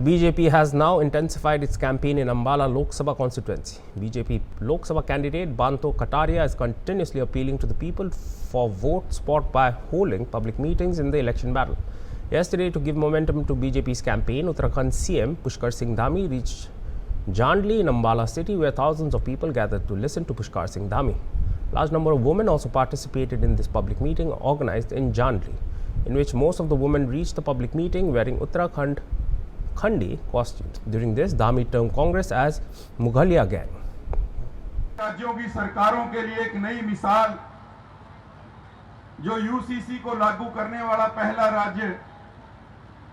The BJP has now intensified its campaign in Ambala Lok Sabha constituency. BJP Lok Sabha candidate Banto Kataria is continuously appealing to the people for vote spot by holding public meetings in the election battle. Yesterday, to give momentum to BJP's campaign, Uttarakhand CM Pushkar Singh Dhami reached Jandli in Ambala city, where thousands of people gathered to listen to Pushkar Singh Dhami. Large number of women also participated in this public meeting organized in Jandli, in which most of the women reached the public meeting wearing Uttarakhand Khandi costumes. During this, Dhami termed Congress as Mughaliya gang. राज्यों की सरकारों के लिए एक नई मिसाल, जो UCC को लागू करने वाला पहला राज्य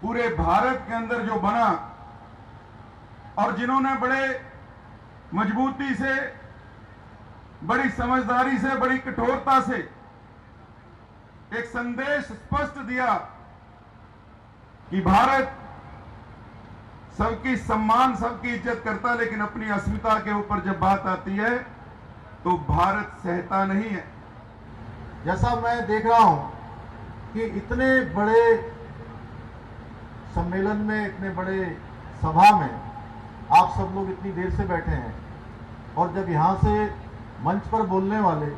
पूरे भारत के अंदर जो बना और जिन्होंने बड़े मजबूती से, बड़ी समझदारी से, बड़ी कठोरता से एक संदेश स्पष्ट दिया कि भारत सबकी सम्मान, सबकी इज्जत करता, लेकिन अपनी अस्मिता के ऊपर जब बात आती है तो भारत सहता नहीं है। जैसा मैं देख रहा हूं कि इतने बड़े सम्मेलन में, इतने बड़े सभा में आप सब लोग इतनी देर से बैठे हैं और जब यहां से मंच पर बोलने वाले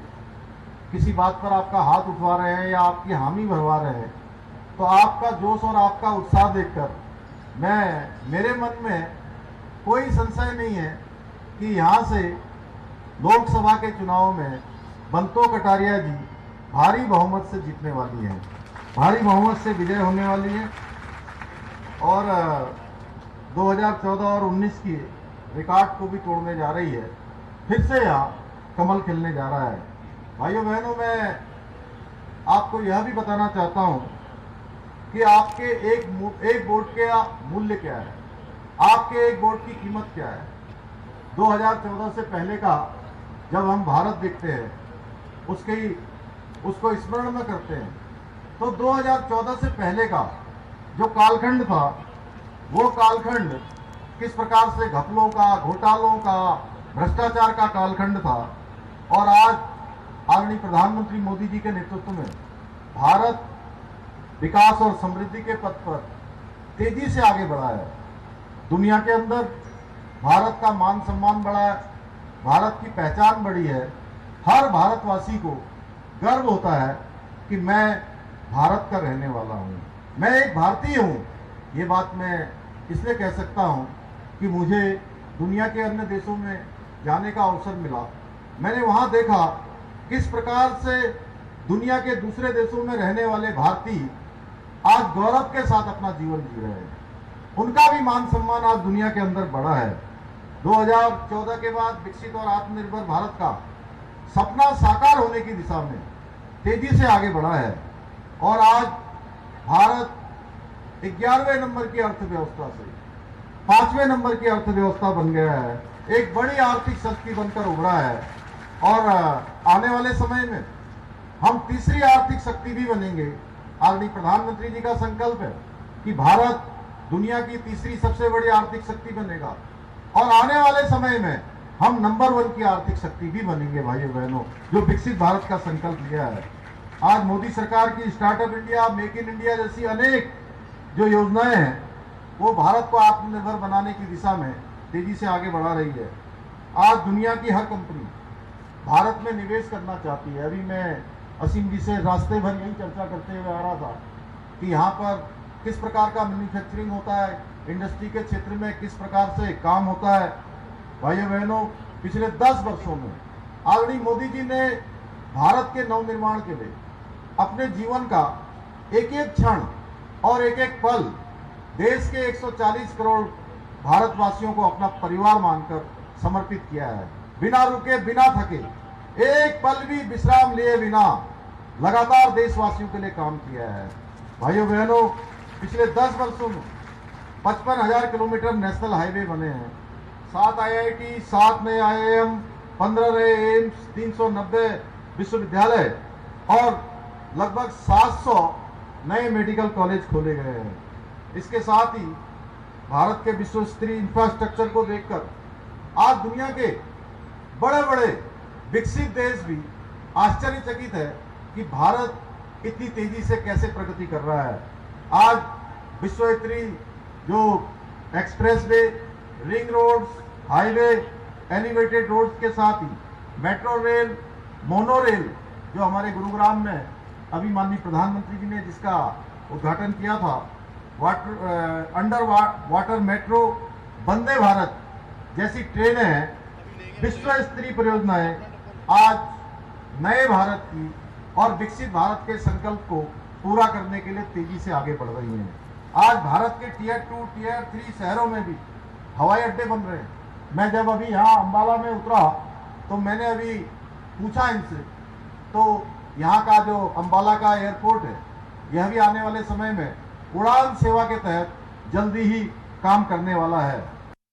किसी बात पर आपका हाथ उठवा रहे हैं या आपकी हामी भरवा रहे हैं, तो आपका जोश और आपका उत्साह देखकर मेरे मन में कोई संशय नहीं है कि यहाँ से लोकसभा के चुनाव में बंतो कटारिया जी भारी बहुमत से जीतने वाली हैं, भारी बहुमत से विजय होने वाली है और 2014 और 19 की रिकॉर्ड को भी तोड़ने जा रही है। फिर से यहाँ कमल खिलने जा रहा है। भाइयों बहनों, मैं आपको यह भी बताना चाहता हूँ कि आपके एक वोट का मूल्य क्या है, आपके एक वोट की कीमत क्या है। 2014 से पहले का जब हम भारत देखते हैं, उसको स्मरण में करते हैं, तो 2014 से पहले का जो कालखंड था, वो कालखंड किस प्रकार से घपलों का, घोटालों का, भ्रष्टाचार का कालखंड था। और आज आदरणीय प्रधानमंत्री मोदी जी के नेतृत्व में भारत विकास और समृद्धि के पथ पर तेजी से आगे बढ़ा है। दुनिया के अंदर भारत का मान सम्मान बढ़ा है, भारत की पहचान बढ़ी है। हर भारतवासी को गर्व होता है कि मैं भारत का रहने वाला हूं, मैं एक भारतीय हूं। ये बात मैं इसलिए कह सकता हूं कि मुझे दुनिया के अन्य देशों में जाने का अवसर मिला। मैंने वहां देखा किस प्रकार से दुनिया के दूसरे देशों में रहने वाले भारतीय आज गौरव के साथ अपना जीवन जी रहे हैं। उनका भी मान सम्मान आज दुनिया के अंदर बढ़ा है। 2014 के बाद विकसित और आत्मनिर्भर भारत का सपना साकार होने की दिशा में तेजी से आगे बढ़ा है और आज भारत 11वें नंबर की अर्थव्यवस्था से 5वें नंबर की अर्थव्यवस्था बन गया है, एक बड़ी आर्थिक शक्ति बनकर उभरा है और आने वाले समय में हम तीसरी आर्थिक शक्ति भी बनेंगे। आदरणीय प्रधानमंत्री जी का संकल्प है कि भारत दुनिया की तीसरी सबसे बड़ी आर्थिक शक्ति बनेगा और आने वाले समय में हम नंबर 1 की आर्थिक शक्ति भी बनेंगे। भाइयों बहनों, जो विकसित भारत का संकल्प लिया है, आज मोदी सरकार की startup India, make in India जैसी अनेक जो योजनाएं हैं, वो भारत को आत्मनिर्भर बनाने की दिशा में तेजी से आगे बढ़ा रही है। आज दुनिया की हर कंपनी भारत में निवेश करना चाहती है। अभी मैं असीम जी से रास्ते भर यही चर्चा करते हुए आ रहा था कि यहाँ पर किस प्रकार का मैन्युफैक्चरिंग होता है, इंडस्ट्री के क्षेत्र में किस प्रकार से काम होता है। भाइयों बहनों, पिछले 10 वर्षों में आदरणीय मोदी जी ने भारत के नवनिर्माण के लिए अपने जीवन का एक एक क्षण और एक एक पल देश के 140 करोड़ भारतवासियों को अपना परिवार मानकर समर्पित किया है। बिना रुके, बिना थके, एक पल भी विश्राम लिए बिना लगातार देशवासियों के लिए काम किया है। भाइयों बहनों, पिछले 10 वर्षों में 55,000 किलोमीटर नेशनल हाईवे बने हैं, 7 IIT, 7 नए IIM, 15 नए एम्स, 390 विश्वविद्यालय और लगभग 700 नए मेडिकल कॉलेज खोले गए हैं। इसके साथ ही भारत के विश्व स्तरीय इंफ्रास्ट्रक्चर को देखकर आज दुनिया के बड़े बड़े विकसित देश भी आश्चर्यचकित है कि भारत इतनी तेजी से कैसे प्रगति कर रहा है। आज विश्व स्तरीय जो expressway, ring roads, highway, elevated roads के साथ ही मेट्रो रेल, मोनो रेल, जो हमारे गुरुग्राम में अभी माननीय प्रधानमंत्री जी ने जिसका उद्घाटन किया था, under water metro, Vande Bharat जैसी ट्रेनें हैं, विश्व स्तरीय परियोजनाएं आज नए भारत की और विकसित भारत के संकल्प को पूरा करने के लिए तेजी से आगे बढ़ रही हैं। आज भारत के टियर 2, टियर 3 शहरों में भी हवाई अड्डे बन रहे हैं। मैं जब अभी यहाँ अंबाला में उतरा तो मैंने अभी पूछा इनसे, तो यहाँ का जो अंबाला का एयरपोर्ट है, यह भी आने वाले समय में उड़ान सेवा के तहत जल्दी ही काम करने वाला है।